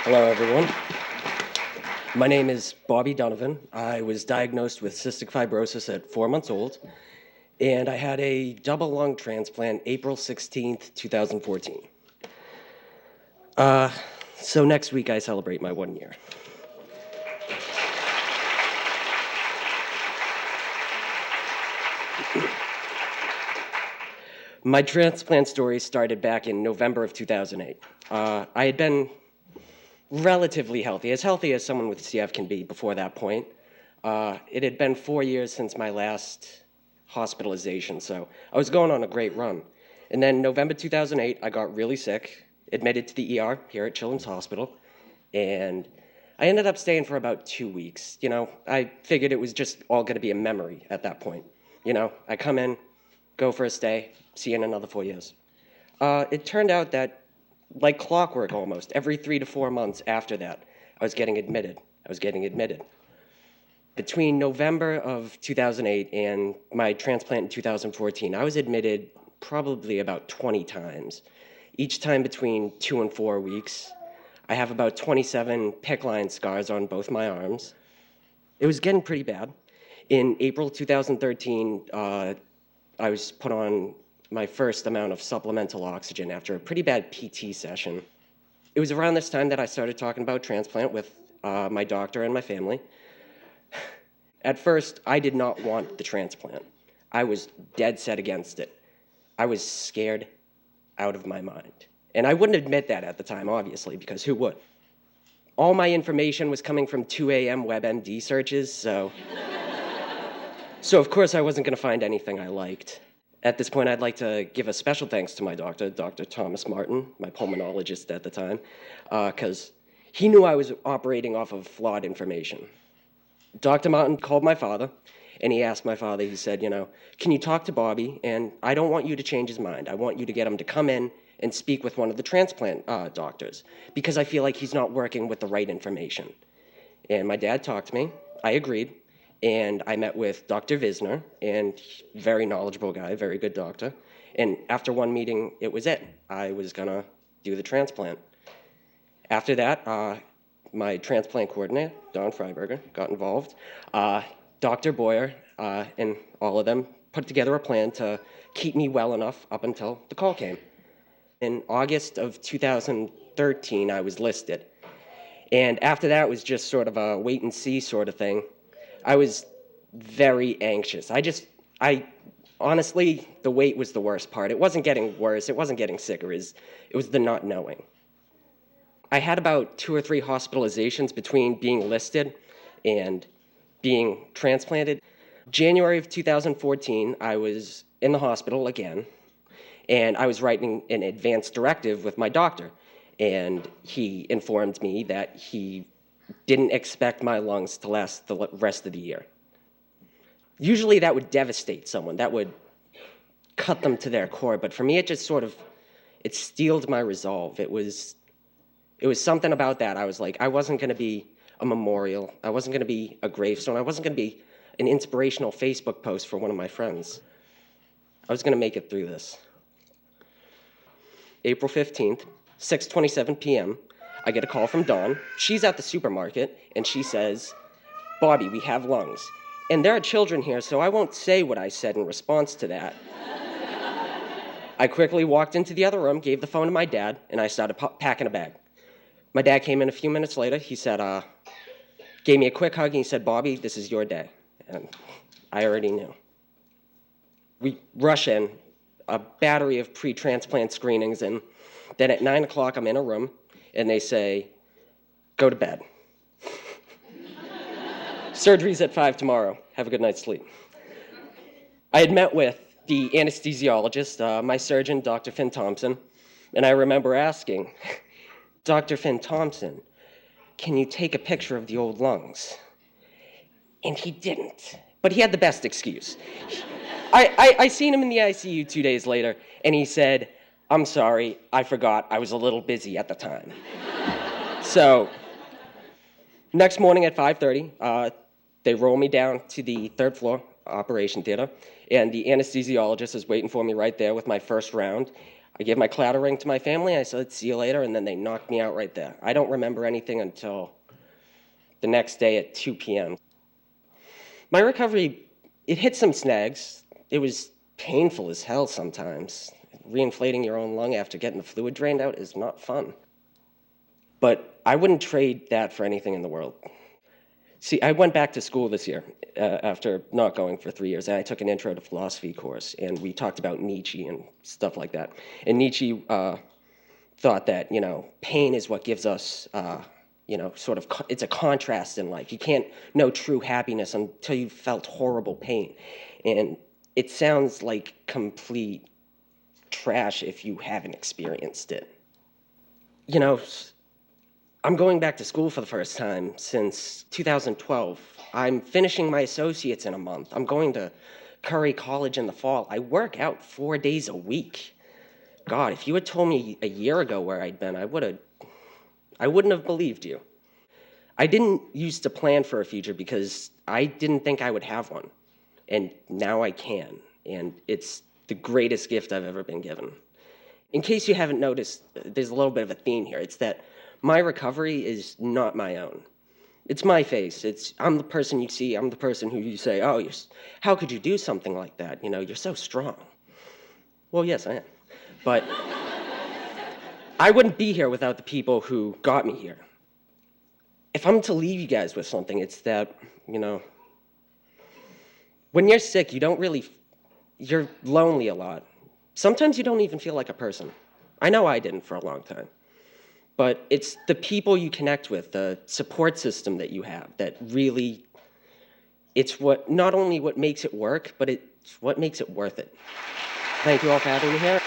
Hello, everyone. My name is Bobby Donovan. I was diagnosed with cystic fibrosis at 4 months old, and I had a double lung transplant April 16th, 2014. So next week I celebrate my 1 year. My transplant story started back in November of 2008. I had been relatively healthy as someone with CF can be before that point. It had been 4 years since my last hospitalization, so I was going on a great run. And then November 2008, I got really sick, admitted to the ER here at Children's Hospital, and I ended up staying for about 2 weeks. I figured it was just all going to be a memory at that point. I come in, go for a stay, see you in another 4 years. It turned out that, like clockwork almost, every 3 to 4 months after that, I was getting admitted. Between November of 2008 and my transplant in 2014, I was admitted probably about 20 times, each time between 2 and 4 weeks. I have about 27 PICC line scars on both my arms. It was getting pretty bad. In April 2013, I was put on my first amount of supplemental oxygen after a pretty bad PT session. It was around this time that I started talking about transplant with my doctor and my family. At first, I did not want the transplant. I was dead set against it. I was scared out of my mind. And I wouldn't admit that at the time, obviously, because who would? All my information was coming from 2 a.m. WebMD searches, so of course I wasn't going to find anything I liked. At this point, I'd like to give a special thanks to my doctor, Dr. Thomas Martin, my pulmonologist at the time, because he knew I was operating off of flawed information. Dr. Martin called my father, and he asked my father, he said, can you talk to Bobby? And I don't want you to change his mind. I want you to get him to come in and speak with one of the transplant doctors, because I feel like he's not working with the right information. And my dad talked to me. I agreed. And I met with Dr. Visner, and very knowledgeable guy, very good doctor. And after one meeting, it was it. I was gonna do the transplant. After that, my transplant coordinator, Don Freiberger, got involved. Dr. Boyer and all of them put together a plan to keep me well enough up until the call came. In August of 2013, I was listed. And after that, it was just sort of a wait and see sort of thing. I was very anxious. Honestly, the wait was the worst part. It wasn't getting worse. It wasn't getting sicker. It was the not knowing. I had about 2 or 3 hospitalizations between being listed and being transplanted. January of 2014, I was in the hospital again, and I was writing an advance directive with my doctor, and he informed me that he didn't expect my lungs to last the rest of the year. Usually that would devastate someone. That would cut them to their core. But for me, it just it steeled my resolve. It was something about that. I was like, I wasn't going to be a memorial. I wasn't going to be a gravestone. I wasn't going to be an inspirational Facebook post for one of my friends. I was going to make it through this. April 15th, 6:27 p.m., I get a call from Dawn. She's at the supermarket, and she says, Bobby, we have lungs. And there are children here, so I won't say what I said in response to that. I quickly walked into the other room, gave the phone to my dad, and I started packing a bag. My dad came in a few minutes later. He said, gave me a quick hug, and he said, Bobby, this is your day. And I already knew. We rush in, a battery of pre-transplant screenings, and then at 9 o'clock, I'm in a room, and they say, go to bed. Surgery's at 5 tomorrow. Have a good night's sleep. I had met with the anesthesiologist, my surgeon, Dr. Fynn-Thompson, and I remember asking, Dr. Fynn-Thompson, can you take a picture of the old lungs? And he didn't, but he had the best excuse. I seen him in the ICU 2 days later, and he said, I'm sorry, I forgot, I was a little busy at the time. So, next morning at 5:30, they roll me down to the 3rd floor operation theater, and the anesthesiologist is waiting for me right there with my first round. I gave my clattering to my family. I said, see you later, and then they knocked me out right there. I don't remember anything until the next day at 2 p.m. My recovery, it hit some snags. It was painful as hell sometimes. Reinflating your own lung after getting the fluid drained out is not fun. But I wouldn't trade that for anything in the world. See, I went back to school this year after not going for 3 years, and I took an intro to philosophy course, and we talked about Nietzsche and stuff like that. And Nietzsche thought that, pain is what gives us, it's a contrast in life. You can't know true happiness until you've felt horrible pain. And it sounds like complete trash if you haven't experienced it. I'm going back to school for the first time since 2012. I'm finishing my associates in a month. I'm going to Curry College in the fall. I work out 4 days a week. God, if you had told me a year ago where I'd been, I wouldn't have believed you. I didn't used to plan for a future because I didn't think I would have one. And now I can. And it's the greatest gift I've ever been given. In case you haven't noticed, there's a little bit of a theme here. It's that my recovery is not my own. It's my face. I'm the person you see. I'm the person who you say, oh, how could you do something like that? You're so strong. Well, yes, I am. But I wouldn't be here without the people who got me here. If I'm to leave you guys with something, it's that, when you're sick, you're lonely a lot. Sometimes you don't even feel like a person. I know I didn't for a long time. But it's the people you connect with, the support system that you have, that really, it's not only what makes it work, but it's what makes it worth it. Thank you all for having me here.